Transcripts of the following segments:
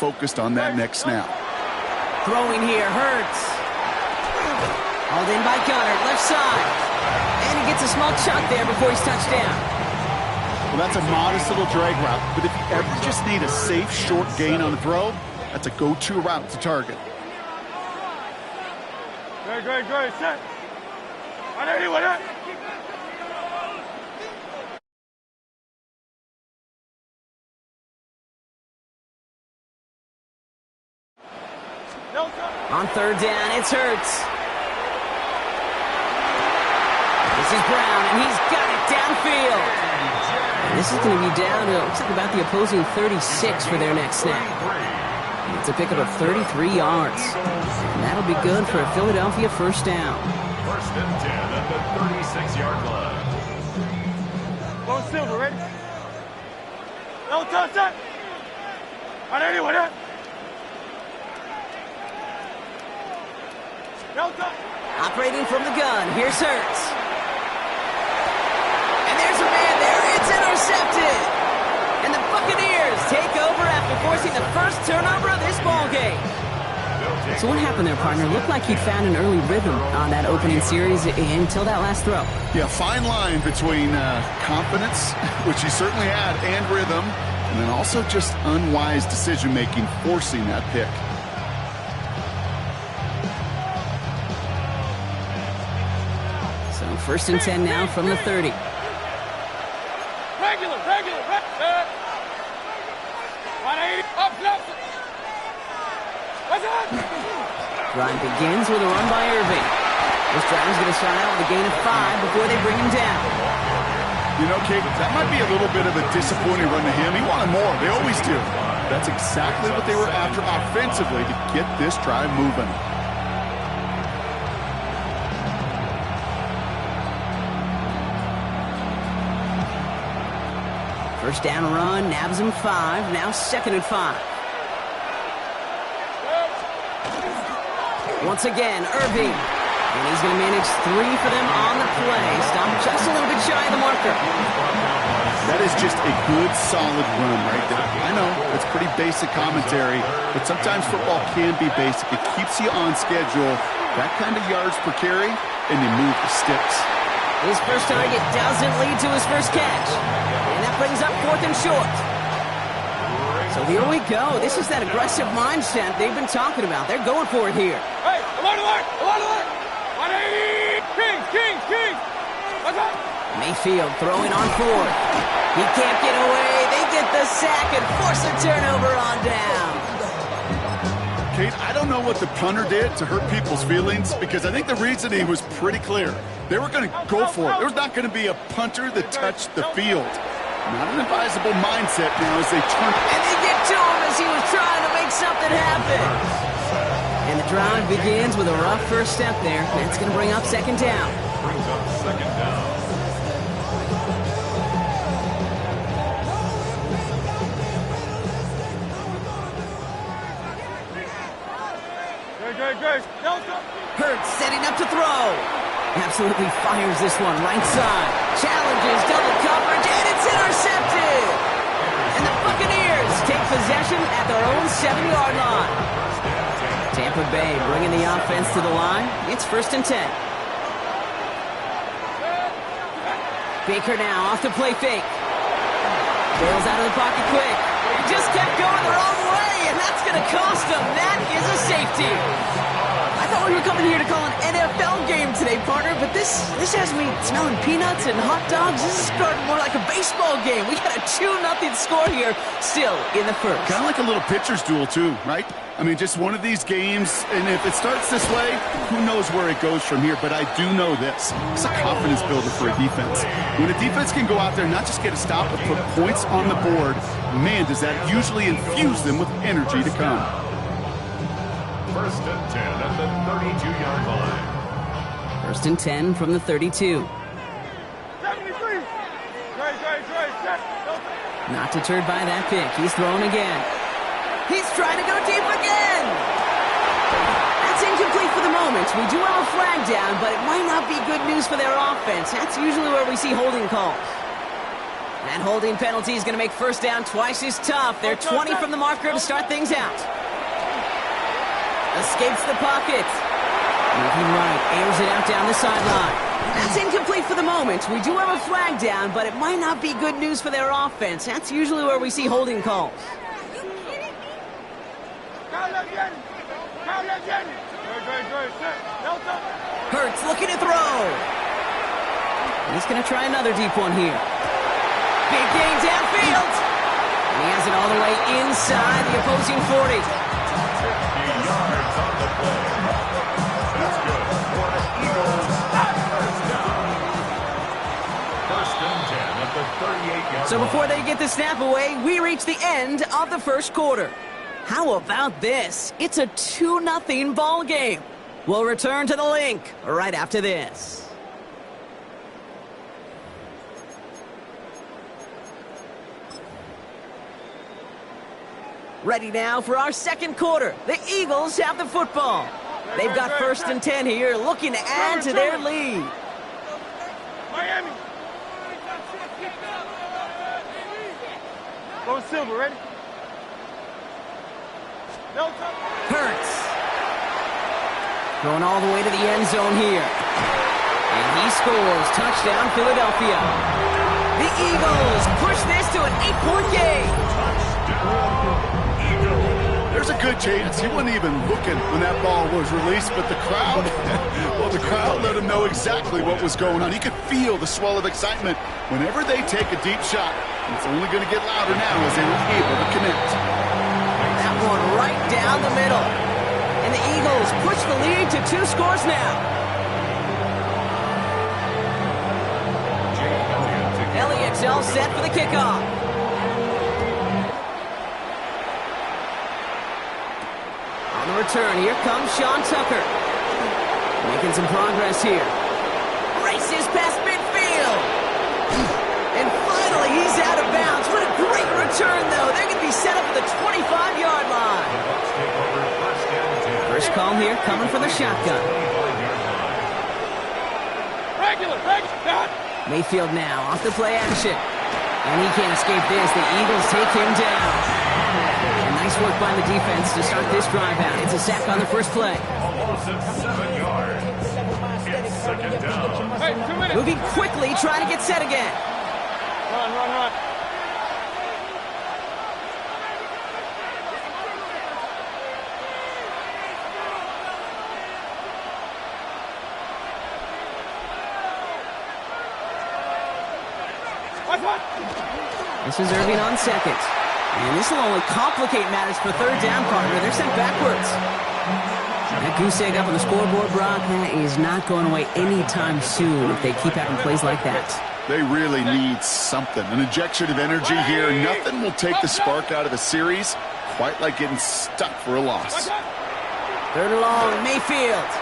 focused on that next snap. Throwing here hurts. Hauled in by Gunner, left side. And he gets a small chunk there before he's touched down. Well, that's a modest little drag route, but if you ever just need a safe, short gain on a throw, that's a go-to route to target. Great, set. On anyone, On third down, it's Hurts. This is Brown, and he's got it downfield. And this is going to be down to, looks like about the opposing 36 for their next snap. It's a pickup of 33 yards. And that'll be good for a Philadelphia first down. First and 10 at the 36-yard line. Go Silver, ready? No touch that. On anyone, No touch. Operating from the gun, here's Hurts. And there's a man there, it's intercepted. And the Buccaneers take over after forcing the first turnover of this ballgame. So what happened there, partner? Looked like he'd found an early rhythm on that opening series until that last throw. Yeah, fine line between confidence, which he certainly had, and rhythm, and then also just unwise decision-making, forcing that pick. So first and 10 now from the 30. Regular. 180, up, left. What's up? Drive begins with a run by Irving. This driver's going to start out with a gain of 5 before they bring him down. You know, Kate, that might be a little bit of a disappointing run to him. He wanted more. They always do. That's exactly what they were after offensively to get this drive moving. First down run, nabs him 5. Now second and 5. Once again, Irving. And he's going to manage 3 for them on the play. Stop just a little bit shy of the marker. That is just a good, solid run right there. I know, it's pretty basic commentary, but sometimes football can be basic. It keeps you on schedule, that kind of yards per carry, and you move the sticks. His first target doesn't lead to his first catch. And that brings up 4th and short. So here we go. This is that aggressive mindset they've been talking about. They're going for it here. Hey, along the line. 180. Kings. What's up? Mayfield throwing on 4th. He can't get away. They get the sack and force a turnover on down. Kate, I don't know what the punter did to hurt people's feelings because I think the reasoning was pretty clear. They were going to go for it. There was not going to be a punter that touched the field. Not an advisable mindset now as they turn. And they get to him as he was trying to make something happen. And the drive begins with a rough first step there. That's going to bring up second down. Brings up second down. Great. Hurts setting up to throw. Absolutely fires this one right side. Challenges double coverage, and it's intercepted. And the Buccaneers take possession at their own 7-yard line. Tampa Bay bringing the offense to the line. It's first and 10. Baker now off to play fake. Bails out of the pocket quick. He just kept going the wrong way, and that's going to cost him. That is a safety. I thought we were coming here to call an NFL game today, partner, but this has me smelling peanuts and hot dogs. This is starting more like a baseball game. We got a 2-0 score here, still in the first. Kind of like a little pitcher's duel, too, right? I mean, just one of these games, and if it starts this way, who knows where it goes from here, but I do know this. It's a confidence builder for a defense. When a defense can go out there and not just get a stop, but put points on the board, man, does that usually infuse them with energy to come. First and 10 at the 32-yard line. First and 10 from the 32. 73. Not deterred by that pick. He's throwing again. He's trying to go deep again. That's incomplete for the moment. We do have a flag down, but it might not be good news for their offense. That's usually where we see holding calls. That holding penalty is going to make first down twice as tough. They're 20 from the marker to start things out. Escapes the pocket. Moving right, airs it out down the sideline. That's incomplete for the moment. We do have a flag down, but it might not be good news for their offense. That's usually where we see holding calls. Hurts looking to throw. He's going to try another deep one here. Big gain downfield. And he has it all the way inside the opposing 40. 50 yards on the play. That's good for the Eagles. First down. First and 10 at the 38-yard So line. before they get the snap away, we reach the end of the first quarter. How about this? It's a 2-0 ball game. We'll return to the link right after this. Ready now for our second quarter. The Eagles have the football. They've got first and 10 here, looking to add to their lead. Miami. Go Silver, ready? Hurts. Going all the way to the end zone here. And he scores. Touchdown, Philadelphia. The Eagles push this to an 8-point game. There's a good chance he wasn't even looking when that ball was released, but the crowd, well, the crowd let him know exactly what was going on. He could feel the swell of excitement whenever they take a deep shot. It's only going to get louder now as they were able to connect. That one right down the middle. And the Eagles push the lead to 2 scores now. Elliott's all set for the kickoff. On the return, here comes Sean Tucker. Making some progress here. Races past midfield. And finally, he's out of bounds. What a great return, though. They're going to be set up at the 25-yard line. First call here coming from the shotgun. Regular. Mayfield now off the play action. And he can't escape this. The Eagles take him down. And nice work by the defense to start this drive out. It's a sack on the first play. Almost at 7 yards. It's second down. Hey, 2 minutes. Moving quickly, trying to get set again. Run. This is Irving on second. And this will only complicate matters for third down, partner. They're sent backwards. That goose egg up on the scoreboard, Brock, that is not going away anytime soon if they keep having plays like that. They really need something. An injection of energy here. Nothing will take the spark out of a series quite like getting stuck for a loss. Third and long, Mayfield.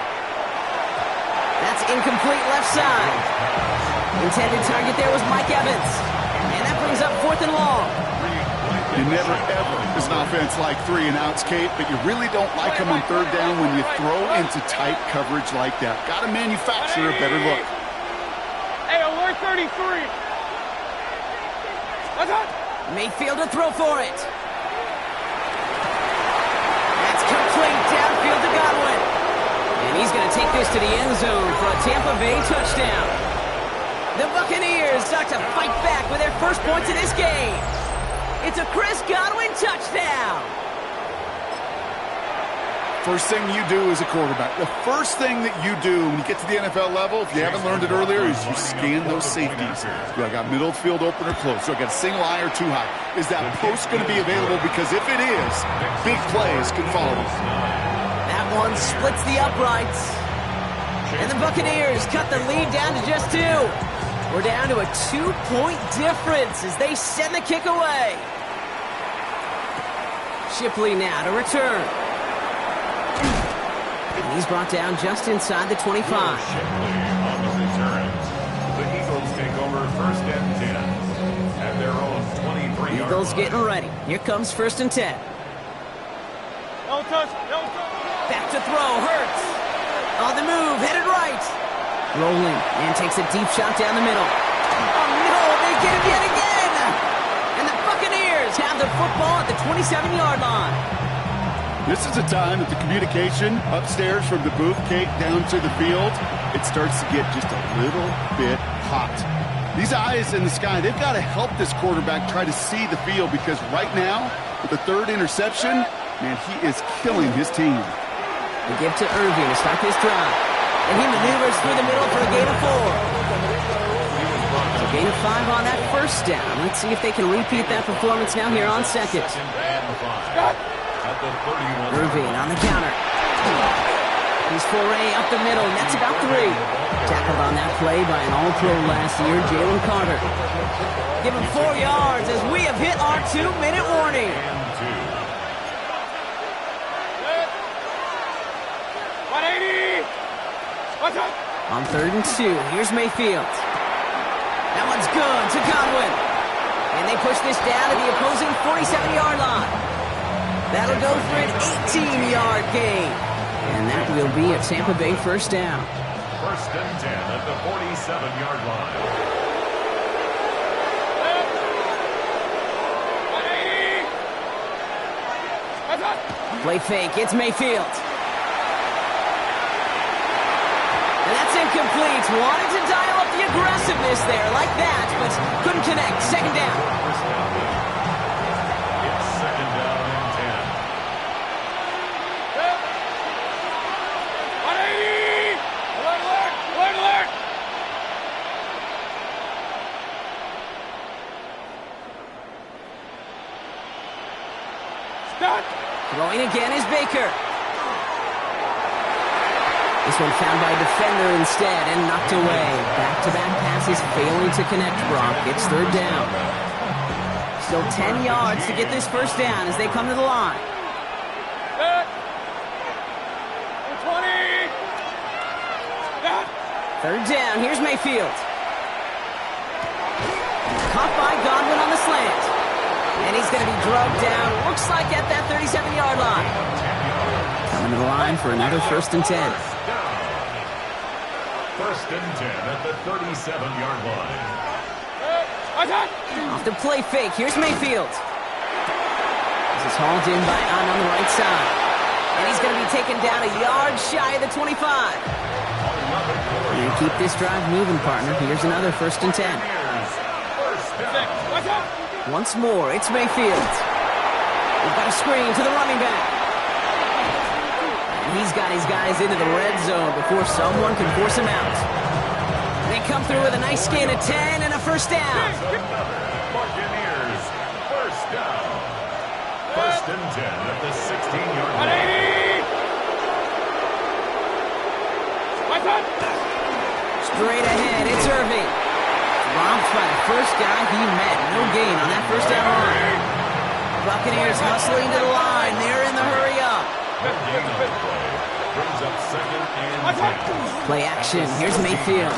That's incomplete left side. Intended target there was Mike Evans. And that brings up fourth and long. You never, ever, as an offense, like 3 and outs, Kate, but you really don't like them on third down when you throw into tight coverage like that. Got to manufacture a better look. Hey, alert 33. What's up? Mayfield to throw for it. That's complete downfield to Godwin. And he's going to take this to the end zone for a Tampa Bay touchdown. The Buccaneers start to fight back with their first points of this game. It's a Chris Godwin touchdown. First thing you do as a quarterback, the first thing that you do when you get to the NFL level, if you haven't learned it earlier, is you scan those safeties. Do I got middle field open or close? Do I got a single high or 2 high? Is that post going to be available? Because if it is, big plays can follow. That one splits the uprights. And the Buccaneers cut the lead down to just 2. We're down to a 2-point difference as they send the kick away. Shipley now to return. And he's brought down just inside the 25. Shipley on the return. The Eagles take over first and 10 at their own 23-yard Eagles line. getting ready. Here comes first and 10. Don't touch. Back to throw, Hurts. On the move, headed right. Rolling, and takes a deep shot down the middle. Oh no, they get him yet again. the football at the 27-yard line. This is a time that the communication upstairs from the booth cake down to the field, it starts to get just a little bit hot. These eyes in the sky, they've got to help this quarterback try to see the field, because right now, with the third interception, man, he is killing his team. They give to Irving to start this drive. And he maneuvers through the middle for a gain of 4. So gain of 5 on that first down. Let's see if they can repeat that performance now here on second. Irving on the counter. He's foray up the middle. That's about 3. Tackled on that play by an All-Pro last year, Jalen Carter. Give him 4 yards as we have hit our 2-minute warning. On 3rd and 2, here's Mayfield. That one's good to Godwin. And they push this down to the opposing 47-yard line. That'll go for an 18-yard gain. And that will be a Tampa Bay first down. 1st and 10 at the 47-yard line. Play fake, it's Mayfield. And that's incomplete. Wanted to dial up the aggressiveness there like that, but couldn't connect. 2nd down. It's 2nd down and 10. 180! Alert, alert! Alert, alert! Start! Throwing again is Baker. This one found by a defender instead and knocked away. Back-to-back passes failing to connect, Brock. It's 3rd down. Still 10 yards to get this first down as they come to the line. 20! 3rd down. Here's Mayfield. Caught by Godwin on the slant. And he's going to be drugged down. Looks like at that 37-yard line. Coming to the line for another 1st and 10. 1st and 10 at the 37-yard line. Off the play fake. Here's Mayfield. This is hauled in by Ahn on the right side. And he's going to be taken down a yard shy of the 25. And keep this drive moving, partner. Here's another 1st and 10. Once more, it's Mayfield. We've got a screen to the running back. And he's got his guys into the red zone before someone can force him out. They come through with a nice gain of 10 and a first down. Buccaneers, first down. 1st and 10 at the 16-yard line. Straight ahead, it's Irving. Romped by the first guy he met. No gain on that first down line. Buccaneers hustling to the line. They're in the hurry up. Brings up 2nd and 10. Play action. Here's Mayfield.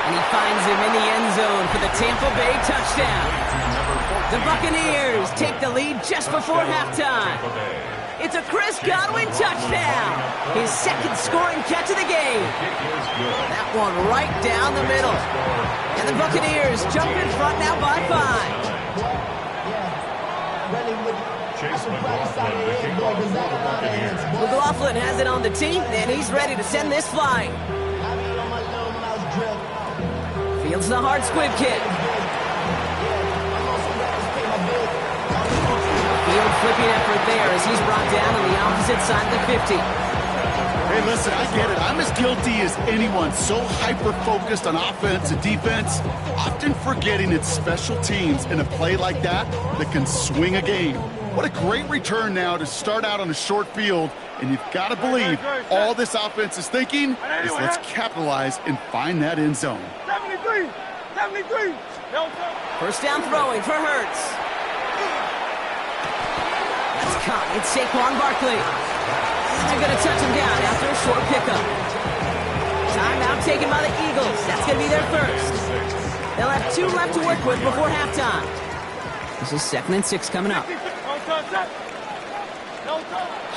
And he finds him in the end zone for the Tampa Bay touchdown. The Buccaneers take the lead just before halftime. It's a Chris Godwin touchdown. His 2nd scoring catch of the game. That one right down the middle. And the Buccaneers jump in front now by 5. McLaughlin has it on the team, and he's ready to send this flying. Fields the hard squib kick. Field flipping effort there as he's brought down on the opposite side of the 50. Hey, listen, I get it. I'm as guilty as anyone. So hyper-focused on offense and defense, often forgetting it's special teams in a play like that can swing a game. What a great return now to start out on a short field, and you've got to believe all this offense is thinking is let's capitalize and find that end zone. 73! 73! First down throwing for Hurts. That's caught. It's Saquon Barkley. They're going to touch him down after a short pickup. Timeout taken by the Eagles. That's going to be their first. They'll have 2 left to work with before halftime. This is 2nd and 6 coming up.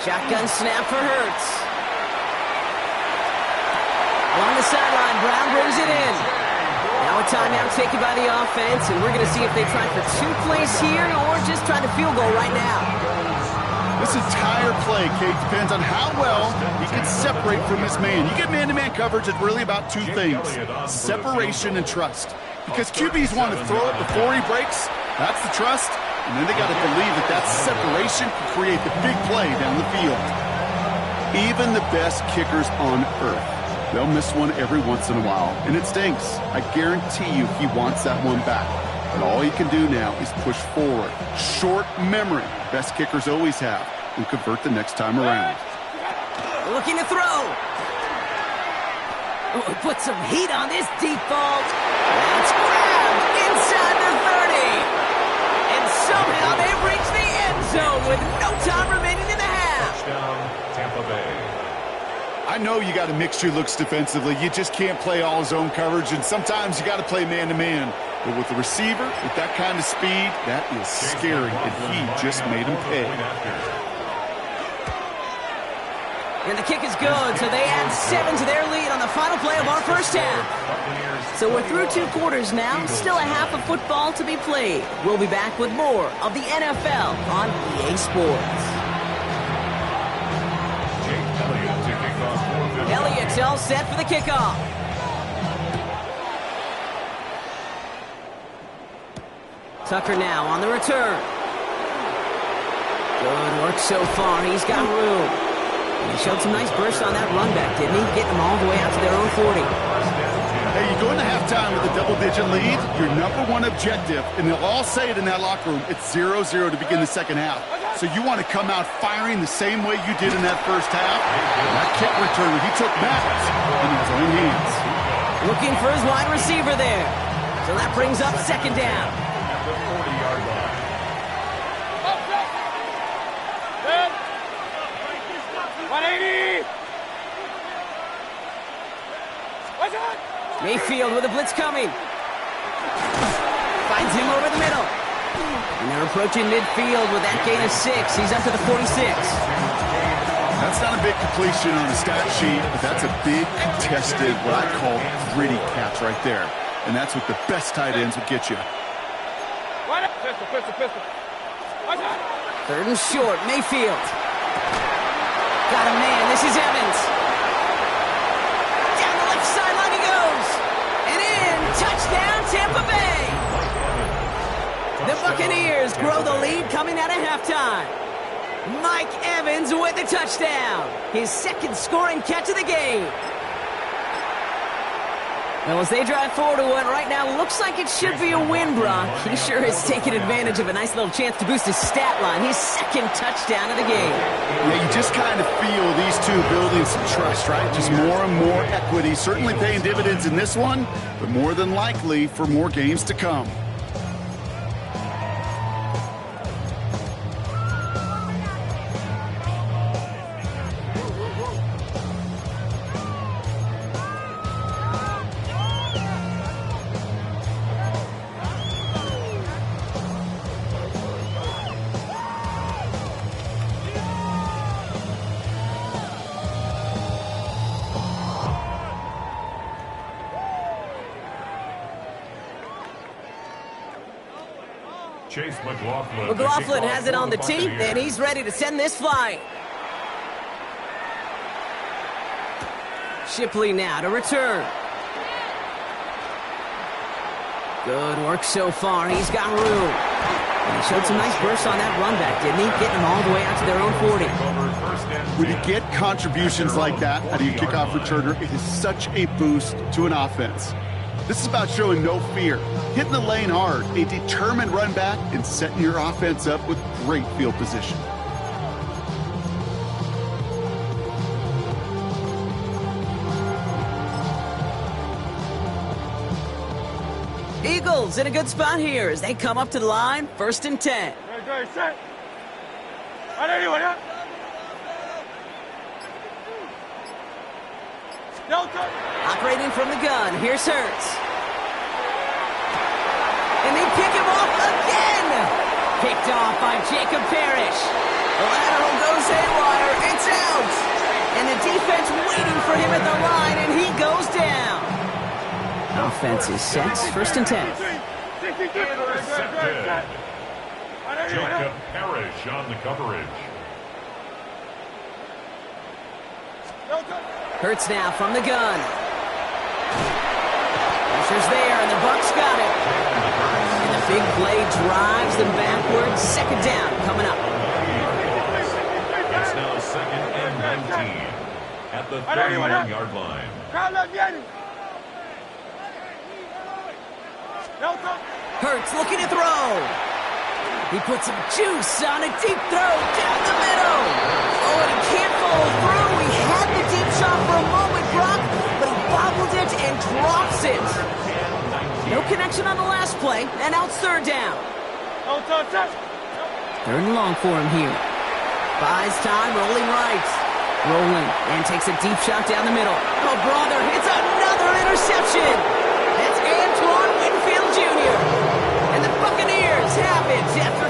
Shotgun snap for Hurts. Along the sideline, Brown brings it in. Now a timeout taken by the offense, and we're going to see if they try for 2 plays here or just try to field goal right now. This entire play, Kate, depends on how well he can separate from his man. You get man-to-man coverage, it's really about 2 things, separation and trust. Because QBs want to throw it before he breaks, that's the trust, and then they got to believe that that separation can create the big play down the field. Even the best kickers on earth, they'll miss one every once in a while, and it stinks. I guarantee you he wants that one back. But all he can do now is push forward. Short memory, best kickers always have, and convert the next time around. Looking to throw. Oh, put some heat on this deep ball. That's grabbed inside the 30. And somehow they've reached the end zone with no time remaining in the half. Touchdown, Tampa Bay. I know you got to mix your looks defensively. You just can't play all zone coverage, and sometimes you got to play man-to-man. But with the receiver, with that kind of speed, that is scary, and he just made him pay. And the kick is good, so they add 7 to their lead on the final play of our first half. So we're through 2 quarters now, still a half of football to be played. We'll be back with more of the NFL on EA Sports. Elliott's all set for the kickoff. Tucker now on the return. Good work so far. He's got room. And he showed some nice bursts on that run back, didn't he? Getting them all the way out to their own 40. Hey, you go into halftime with a double-digit lead, your number one objective, and they'll all say it in that locker room, it's 0-0 to begin the second half. So you want to come out firing the same way you did in that first half. That kick returner, he took matters in his own hands. Looking for his wide receiver there. So that brings up second down. At the 40-yard line. Good. 180. Watch out. Mayfield with a blitz coming. Finds him over the middle. And they're approaching midfield with that gain of 6. He's up to the 46. That's not a big completion on the stat sheet, but that's a big contested, what I call gritty catch right there. And that's what the best tight ends would get you. Pistol. Watch out. 3rd and short, Mayfield. Got a man, this is Evans. Down the left sideline he goes. And in, touchdown Tampa Bay. The Buccaneers grow the lead coming out of halftime. Mike Evans with the touchdown. His 2nd scoring catch of the game. Well, as they drive forward to it right now, looks like it should be a win, Brock. He sure has taken advantage of a nice little chance to boost his stat line. His 2nd touchdown of the game. Yeah, you just kind of feel these two building some trust, right? Just more and more equity. Certainly paying dividends in this one, but more than likely for more games to come. Chase McLaughlin. McLaughlin has it on the tee, and he's ready to send this flying. Shipley now to return. Good work so far. He's got room. And he showed some nice bursts on that run back, didn't he? Getting them all the way out to their own 40. When you get contributions like that out of your kickoff returner, it is such a boost to an offense. This is about showing no fear, hitting the lane hard, a determined run back, and setting your offense up with great field position. Eagles in a good spot here as they come up to the line, 1st and 10. Ready, set. 180, watch out. Delta. Operating from the gun, here's Hurts. And they pick him off again! Picked off by Jacob Parrish. The lateral goes haywire, it's out! And the defense waiting for him at the line, and he goes down. Offense is set. First and 10. Intercepted. Jacob Parrish on the coverage. Hurts now from the gun. Pressure's there, and the Bucs got it. And the big play drives them backwards. Second down coming up. It's now second and 19 at the 31-yard line. Hurts looking to throw. He puts some juice on a deep throw down the middle. Oh, and he can't follow through. He had the deep shot for a moment, Brock, but he bobbled it and drops it. No connection on the last play, and now it's third down. Third and long for him here. Buys time, rolling right. Rolling, and takes a deep shot down the middle. Oh, brother, it's another interception. That's Antoine Winfield Jr. And the Buccaneers have it at